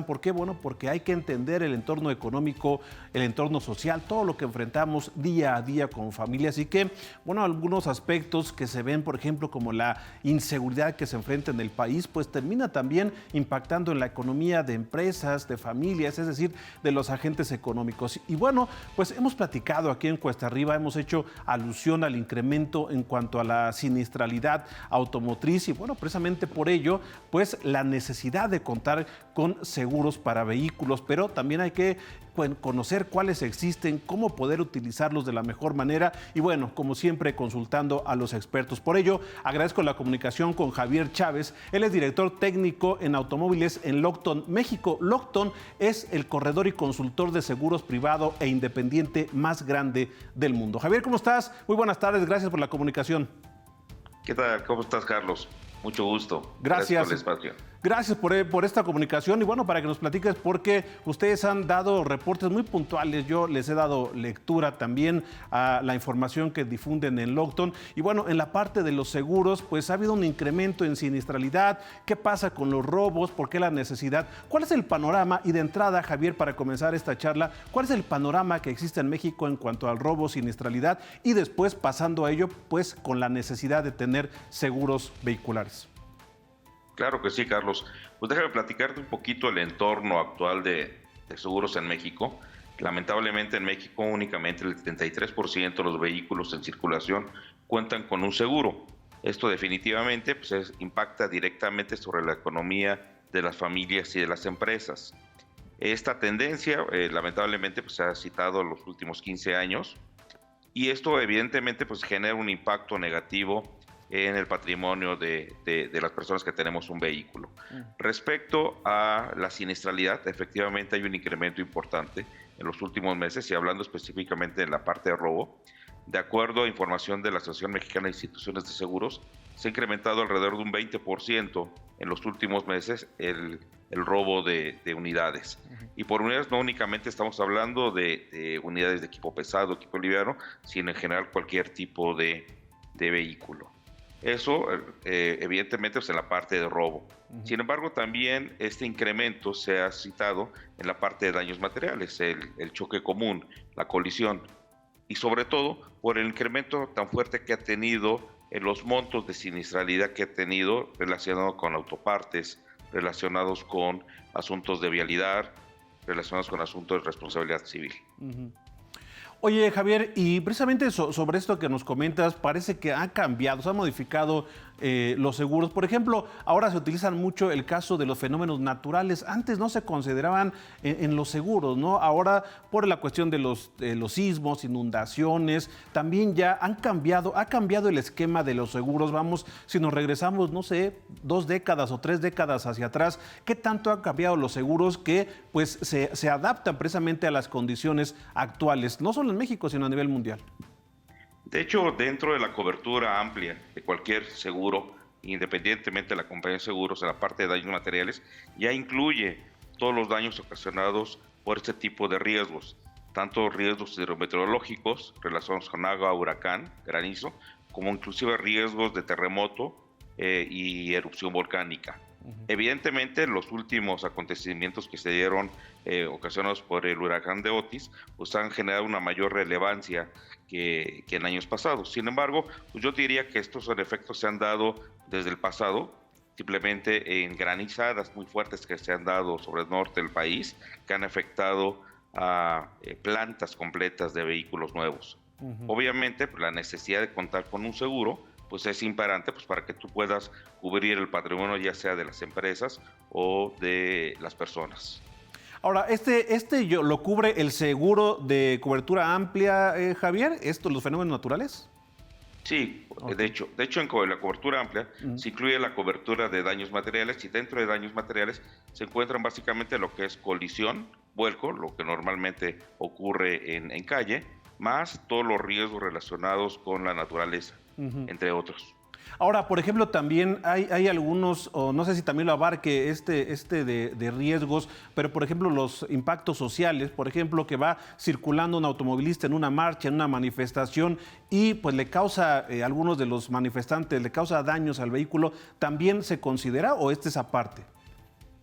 ¿Por qué? Bueno, porque hay que entender el entorno económico, el entorno social, todo lo que enfrentamos día a día con familia. Así que, bueno, algunos aspectos que se ven, por ejemplo, como la inseguridad que se enfrenta en el país, pues termina también impactando en la economía de empresas, de familias, es decir, de los agentes económicos. Y bueno, pues hemos platicado aquí en Cuesta Arriba, hemos hecho alusión al incremento en cuanto a la siniestralidad automotriz y bueno, precisamente por ello, pues la necesidad de contar con seguros para vehículos, pero también hay que conocer cuáles existen, cómo poder utilizarlos de la mejor manera y bueno, como siempre, consultando a los expertos. Por ello, agradezco la comunicación con Javier Chávez. Él es director técnico en automóviles en Lockton, México. Lockton es el corredor y consultor de seguros privado e independiente más grande del mundo. Javier, ¿cómo estás? Muy buenas tardes, gracias por la comunicación. ¿Qué tal? ¿Cómo estás, Carlos? Mucho gusto. Gracias. Por el espacio. Gracias por esta comunicación y bueno, para que nos platiques porque ustedes han dado reportes muy puntuales. Yo les he dado lectura también a la información que difunden en Lockton. Y bueno, en la parte de los seguros, pues ha habido un incremento en siniestralidad. ¿Qué pasa con los robos? ¿Por qué la necesidad? ¿Cuál es el panorama? Y de entrada, Javier, para comenzar esta charla, ¿cuál es el panorama que existe en México en cuanto al robo, siniestralidad? Y después, pasando a ello, pues con la necesidad de tener seguros vehiculares. Claro que sí, Carlos. Pues déjame platicarte un poquito el entorno actual de seguros en México. Lamentablemente en México únicamente el 73% de los vehículos en circulación cuentan con un seguro. Esto definitivamente pues, impacta directamente sobre la economía de las familias y de las empresas. Esta tendencia lamentablemente pues, se ha citado en los últimos 15 años y esto evidentemente pues, genera un impacto negativo en el patrimonio de las personas que tenemos un vehículo. Respecto a la siniestralidad, efectivamente hay un incremento importante en los últimos meses y hablando específicamente en la parte de robo, de acuerdo a información de la Asociación Mexicana de Instituciones de Seguros, se ha incrementado alrededor de un 20% en los últimos meses el robo de unidades. Y por unidades no únicamente estamos hablando de unidades de equipo pesado, equipo liviano, sino en general cualquier tipo de vehículo. Eso, evidentemente, pues en la parte de robo. Sin embargo, también este incremento se ha citado en la parte de daños materiales, el choque común, la colisión, y sobre todo por el incremento tan fuerte que ha tenido en los montos de siniestralidad que ha tenido relacionado con autopartes, relacionados con asuntos de vialidad, relacionados con asuntos de responsabilidad civil. Oye, Javier, y precisamente sobre esto que nos comentas, parece que ha cambiado, se han modificado los seguros. Por ejemplo, ahora se utilizan mucho el caso de los fenómenos naturales. Antes no se consideraban en los seguros, ¿no? Ahora, por la cuestión de los sismos, inundaciones, también ya ha cambiado el esquema de los seguros. Vamos, si nos regresamos, no sé, 2 décadas o 3 décadas hacia atrás, ¿qué tanto han cambiado los seguros que pues se adaptan precisamente a las condiciones actuales, no solo en México, sino a nivel mundial? De hecho, dentro de la cobertura amplia de cualquier seguro, independientemente de la compañía de seguros, en la parte de daños materiales, ya incluye todos los daños ocasionados por este tipo de riesgos, tanto riesgos hidrometeorológicos relacionados con agua, huracán, granizo, como inclusive riesgos de terremoto y erupción volcánica. Evidentemente, los últimos acontecimientos que se dieron ocasionados por el huracán de Otis, pues han generado una mayor relevancia que en años pasados. Sin embargo, pues yo diría que estos efectos se han dado desde el pasado, simplemente en granizadas muy fuertes que se han dado sobre el norte del país, que han afectado a plantas completas de vehículos nuevos. Obviamente, pues, la necesidad de contar con un seguro pues es imperante pues, para que tú puedas cubrir el patrimonio ya sea de las empresas o de las personas. Ahora, ¿lo cubre el seguro de cobertura amplia, Javier? ¿Los fenómenos naturales? Sí, okay. de hecho en la cobertura amplia se incluye la cobertura de daños materiales y dentro de daños materiales se encuentran básicamente lo que es colisión, vuelco, lo que normalmente ocurre en calle, más todos los riesgos relacionados con la naturaleza, entre otros. Ahora, por ejemplo, también hay algunos, o no sé si también lo abarque de riesgos, pero por ejemplo los impactos sociales, por ejemplo, que va circulando un automovilista en una marcha, en una manifestación y pues le causa, algunos de los manifestantes, le causa daños al vehículo, ¿también se considera o es aparte?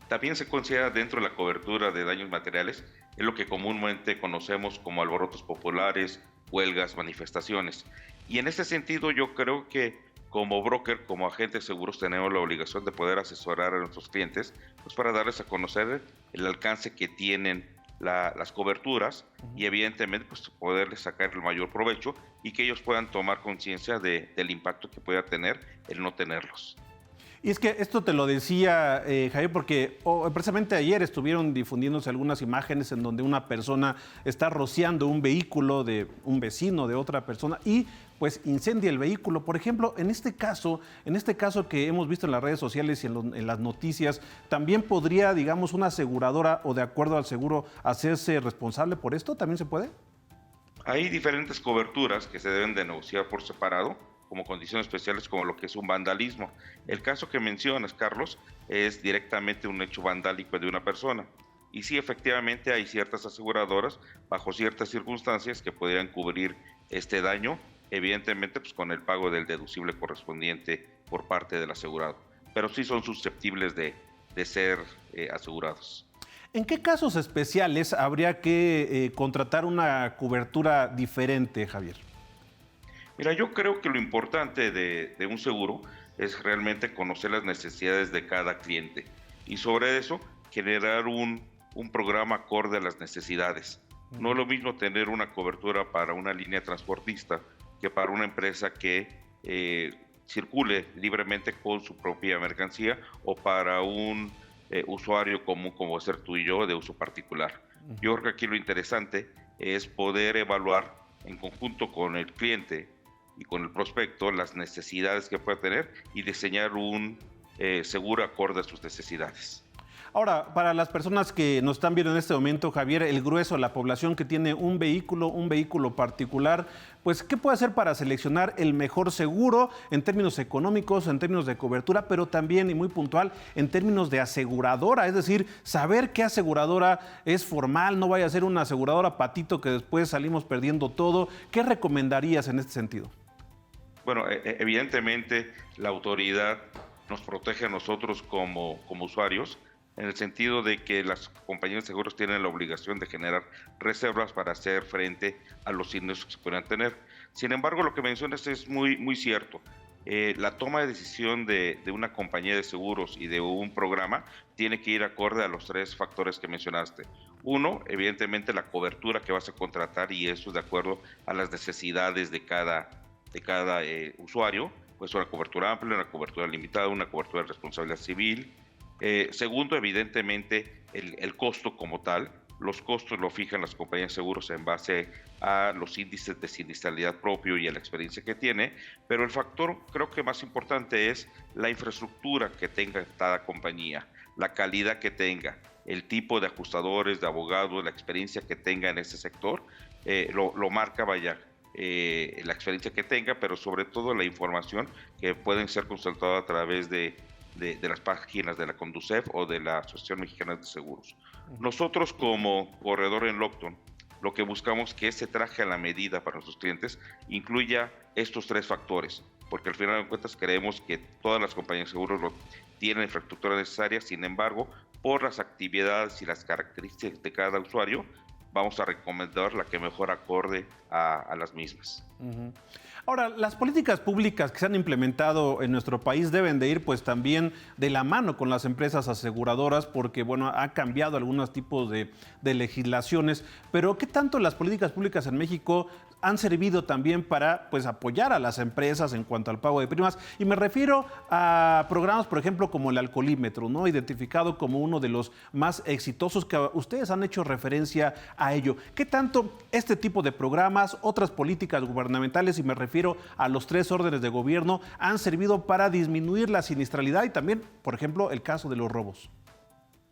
También se considera dentro de la cobertura de daños materiales, es lo que comúnmente conocemos como alborotos populares, huelgas, manifestaciones. Y en este sentido yo creo que como broker, como agentes seguros, tenemos la obligación de poder asesorar a nuestros clientes, pues para darles a conocer el alcance que tienen las coberturas y evidentemente pues poderles sacar el mayor provecho y que ellos puedan tomar conciencia del impacto que pueda tener el no tenerlos. Y es que esto te lo decía, Javier, porque precisamente ayer estuvieron difundiéndose algunas imágenes en donde una persona está rociando un vehículo de un vecino de otra persona y pues incendia el vehículo. Por ejemplo, en este caso que hemos visto en las redes sociales y en las noticias, ¿también podría, digamos, una aseguradora o de acuerdo al seguro hacerse responsable por esto? ¿También se puede? Hay diferentes coberturas que se deben de negociar por separado, como condiciones especiales como lo que es un vandalismo. El caso que mencionas, Carlos, es directamente un hecho vandálico de una persona. Y sí, efectivamente hay ciertas aseguradoras, bajo ciertas circunstancias, que podrían cubrir este daño, evidentemente pues con el pago del deducible correspondiente por parte del asegurado. Pero sí son susceptibles de ser asegurados. ¿En qué casos especiales habría que contratar una cobertura diferente, Javier? Mira, yo creo que lo importante de un seguro es realmente conocer las necesidades de cada cliente y sobre eso generar un programa acorde a las necesidades. No es lo mismo tener una cobertura para una línea transportista que para una empresa que circule libremente con su propia mercancía o para un usuario común como ser tú y yo de uso particular. Yo creo que aquí lo interesante es poder evaluar en conjunto con el cliente y con el prospecto las necesidades que pueda tener y diseñar un seguro acorde a sus necesidades. Ahora, para las personas que nos están viendo en este momento, Javier, el grueso, la población que tiene un vehículo particular, pues, ¿qué puede hacer para seleccionar el mejor seguro en términos económicos, en términos de cobertura, pero también, y muy puntual, en términos de aseguradora? Es decir, saber qué aseguradora es formal, no vaya a ser una aseguradora patito que después salimos perdiendo todo. ¿Qué recomendarías en este sentido? Bueno, evidentemente la autoridad nos protege a nosotros como usuarios, en el sentido de que las compañías de seguros tienen la obligación de generar reservas para hacer frente a los siniestros que se puedan tener. Sin embargo, lo que mencionas es muy cierto. La toma de decisión de una compañía de seguros y de un programa tiene que ir acorde a los tres factores que mencionaste. Uno, evidentemente la cobertura que vas a contratar y eso de acuerdo a las necesidades de cada usuario, pues una cobertura amplia, una cobertura limitada, una cobertura de responsabilidad civil. Segundo, evidentemente, el costo como tal. Los costos lo fijan las compañías de seguros en base a los índices de siniestralidad propio y a la experiencia que tiene, pero el factor creo que más importante es la infraestructura que tenga cada compañía, la calidad que tenga, el tipo de ajustadores, de abogados, la experiencia que tenga en ese sector, lo marca, vaya, la experiencia que tenga, pero sobre todo la información que pueden ser consultadas a través de las páginas de la Conducef o de la Asociación Mexicana de Seguros. Nosotros como corredor en Lockton, lo que buscamos es que ese traje a la medida para nuestros clientes incluya estos tres factores, porque al final de cuentas creemos que todas las compañías de seguros tienen la infraestructura necesaria, sin embargo, por las actividades y las características de cada usuario, vamos a recomendar la que mejor acorde a las mismas. Ahora, las políticas públicas que se han implementado en nuestro país deben de ir pues también de la mano con las empresas aseguradoras porque, bueno, ha cambiado algunos tipos de legislaciones, pero ¿qué tanto las políticas públicas en México han servido también para pues apoyar a las empresas en cuanto al pago de primas? Y me refiero a programas, por ejemplo, como el alcoholímetro, ¿no? Identificado como uno de los más exitosos que ustedes han hecho referencia a ello. ¿Qué tanto este tipo de programas, otras políticas gubernamentales, y me refiero a los tres órdenes de gobierno, han servido para disminuir la siniestralidad y también, por ejemplo, el caso de los robos?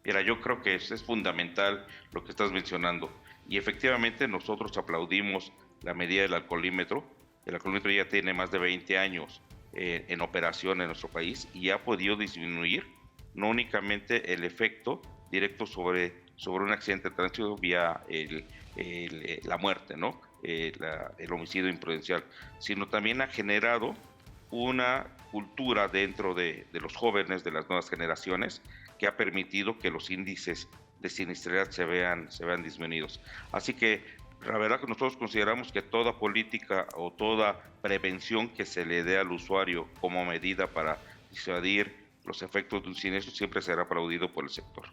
Mira, yo creo que es fundamental lo que estás mencionando y efectivamente nosotros aplaudimos la medida del alcoholímetro. El alcoholímetro ya tiene más de 20 años en operación en nuestro país y ha podido disminuir no únicamente el efecto directo sobre un accidente de tránsito vía la muerte, ¿no? El homicidio imprudencial, sino también ha generado una cultura dentro de los jóvenes, de las nuevas generaciones, que ha permitido que los índices de siniestralidad se vean disminuidos. Así que la verdad que nosotros consideramos que toda política o toda prevención que se le dé al usuario como medida para disuadir los efectos de un siniestro siempre será aplaudido por el sector.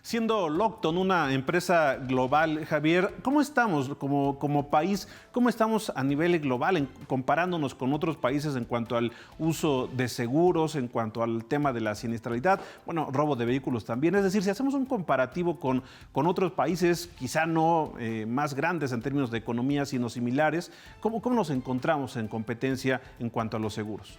Siendo Lockton una empresa global, Javier, ¿cómo estamos como país? ¿Cómo estamos a nivel global comparándonos con otros países en cuanto al uso de seguros, en cuanto al tema de la siniestralidad? Bueno, robo de vehículos también. Es decir, si hacemos un comparativo con otros países, quizá no más grandes en términos de economía, sino similares, ¿cómo nos encontramos en competencia en cuanto a los seguros?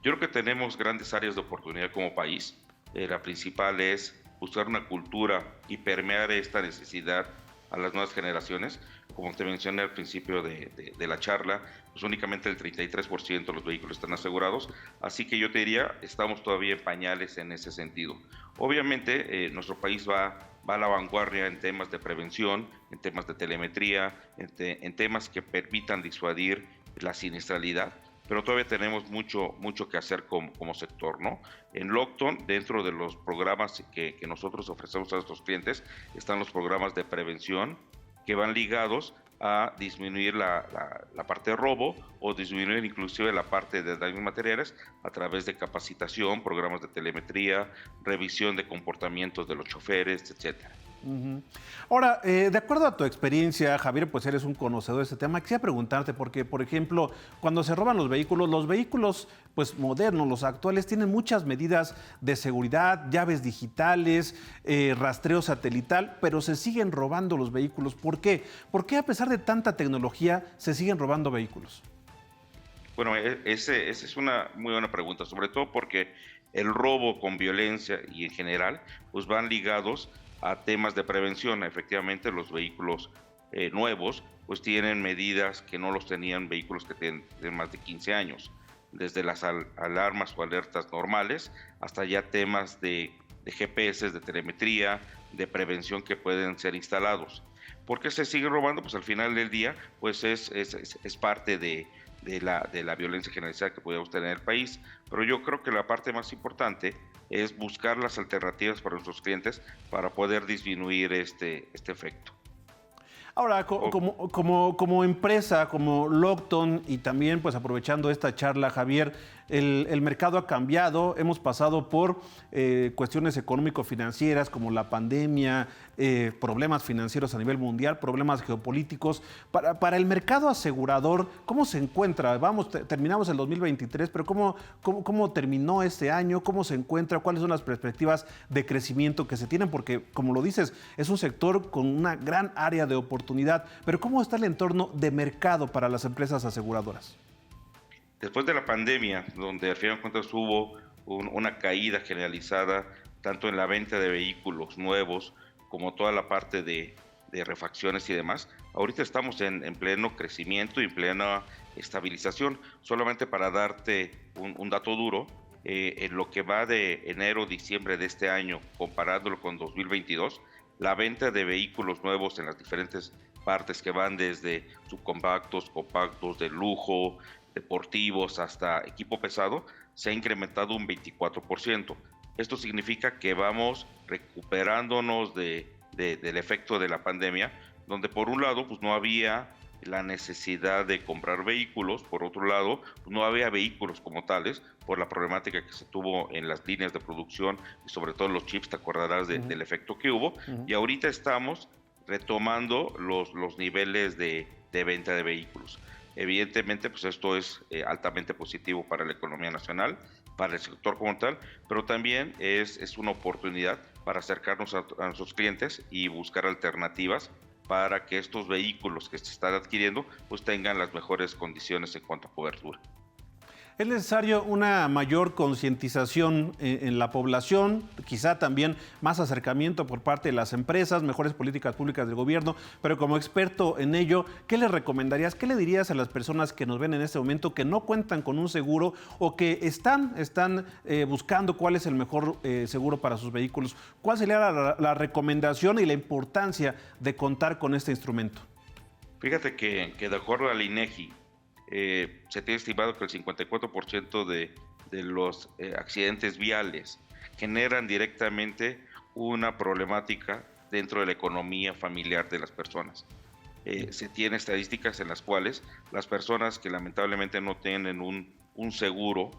Yo creo que tenemos grandes áreas de oportunidad como país. La principal es buscar una cultura y permear esta necesidad a las nuevas generaciones. Como te mencioné al principio de la charla, pues únicamente el 33% de los vehículos están asegurados, así que yo te diría, estamos todavía en pañales en ese sentido. Obviamente, nuestro país va a la vanguardia en temas de prevención, en temas de telemetría, en temas que permitan disuadir la siniestralidad, pero todavía tenemos mucho que hacer como sector, ¿no? En Lockton, dentro de los programas que nosotros ofrecemos a nuestros clientes, están los programas de prevención que van ligados a disminuir la parte de robo o disminuir inclusive la parte de daños materiales a través de capacitación, programas de telemetría, revisión de comportamientos de los choferes, etcétera. Ahora, de acuerdo a tu experiencia, Javier, pues eres un conocedor de este tema. Quisiera preguntarte, porque, por ejemplo, cuando se roban los vehículos pues modernos, los actuales, tienen muchas medidas de seguridad, llaves digitales, rastreo satelital, pero se siguen robando los vehículos. ¿Por qué? ¿Por qué a pesar de tanta tecnología se siguen robando vehículos? Bueno, esa es una muy buena pregunta, sobre todo porque el robo con violencia y en general, pues van ligados a temas de prevención. Efectivamente, los vehículos nuevos pues tienen medidas que no los tenían vehículos que tienen más de 15 años, desde las alarmas o alertas normales hasta ya temas de GPS, de telemetría, de prevención que pueden ser instalados. ¿Por qué se sigue robando? Pues al final del día pues es parte de la violencia generalizada que podemos tener en el país, pero yo creo que la parte más importante es buscar las alternativas para nuestros clientes para poder disminuir este efecto. Ahora, como empresa, como Lockton, y también pues aprovechando esta charla, Javier, el mercado ha cambiado, hemos pasado por cuestiones económico-financieras como la pandemia, problemas financieros a nivel mundial, problemas geopolíticos. Para el mercado asegurador, ¿cómo se encuentra? Terminamos el 2023, pero ¿cómo terminó este año? ¿Cómo se encuentra? ¿Cuáles son las perspectivas de crecimiento que se tienen? Porque, como lo dices, es un sector con una gran área de oportunidad, pero ¿cómo está el entorno de mercado para las empresas aseguradoras? Después de la pandemia, donde al final de cuentas hubo una caída generalizada tanto en la venta de vehículos nuevos como toda la parte de refacciones y demás, ahorita estamos en pleno crecimiento y en plena estabilización. Solamente para darte un dato duro, en lo que va de enero a diciembre de este año, comparándolo con 2022, la venta de vehículos nuevos en las diferentes partes que van desde subcompactos, compactos, de lujo, deportivos hasta equipo pesado, se ha incrementado un 24%. Esto significa que vamos recuperándonos del efecto de la pandemia, donde por un lado pues no había la necesidad de comprar vehículos, por otro lado pues no había vehículos como tales por la problemática que se tuvo en las líneas de producción y sobre todo los chips, te acordarás del efecto que hubo, y ahorita estamos retomando los niveles de venta de vehículos. Evidentemente, pues esto es altamente positivo para la economía nacional, para el sector como tal, pero también es una oportunidad para acercarnos a nuestros clientes y buscar alternativas para que estos vehículos que se están adquiriendo pues tengan las mejores condiciones en cuanto a cobertura. ¿Es necesario una mayor concientización en la población, quizá también más acercamiento por parte de las empresas, mejores políticas públicas del gobierno? Pero como experto en ello, ¿qué le recomendarías, qué le dirías a las personas que nos ven en este momento que no cuentan con un seguro o que están buscando cuál es el mejor seguro para sus vehículos? ¿Cuál sería la recomendación y la importancia de contar con este instrumento? Fíjate que de acuerdo al INEGI, se tiene estimado que el 54% de los accidentes viales generan directamente una problemática dentro de la economía familiar de las personas. Se tienen estadísticas en las cuales las personas que lamentablemente no tienen un seguro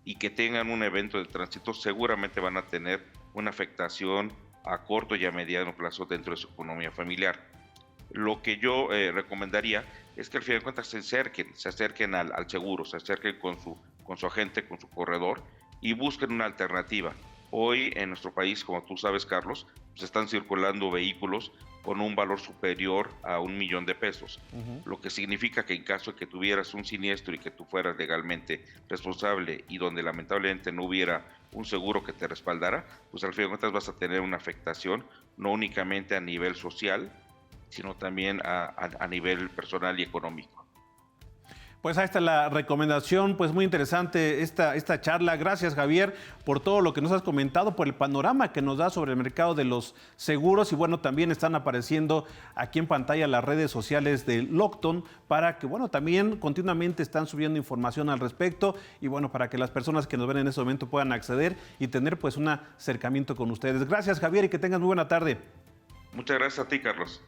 y que tengan un evento de tránsito seguramente van a tener una afectación a corto y a mediano plazo dentro de su economía familiar. Lo que yo recomendaría es que al final de cuentas se acerquen al seguro, se acerquen con su agente, con su corredor y busquen una alternativa. Hoy en nuestro país, como tú sabes, Carlos, pues están circulando vehículos con un valor superior a $1,000,000, lo que significa que en caso de que tuvieras un siniestro y que tú fueras legalmente responsable y donde lamentablemente no hubiera un seguro que te respaldara, pues al final de cuentas vas a tener una afectación no únicamente a nivel social, sino también a nivel personal y económico. Pues ahí está la recomendación, pues muy interesante esta charla. Gracias, Javier, por todo lo que nos has comentado, por el panorama que nos da sobre el mercado de los seguros. Y bueno, también están apareciendo aquí en pantalla las redes sociales de Locton para que, bueno, también continuamente están subiendo información al respecto y bueno, para que las personas que nos ven en este momento puedan acceder y tener pues un acercamiento con ustedes. Gracias, Javier, y que tengas muy buena tarde. Muchas gracias a ti, Carlos.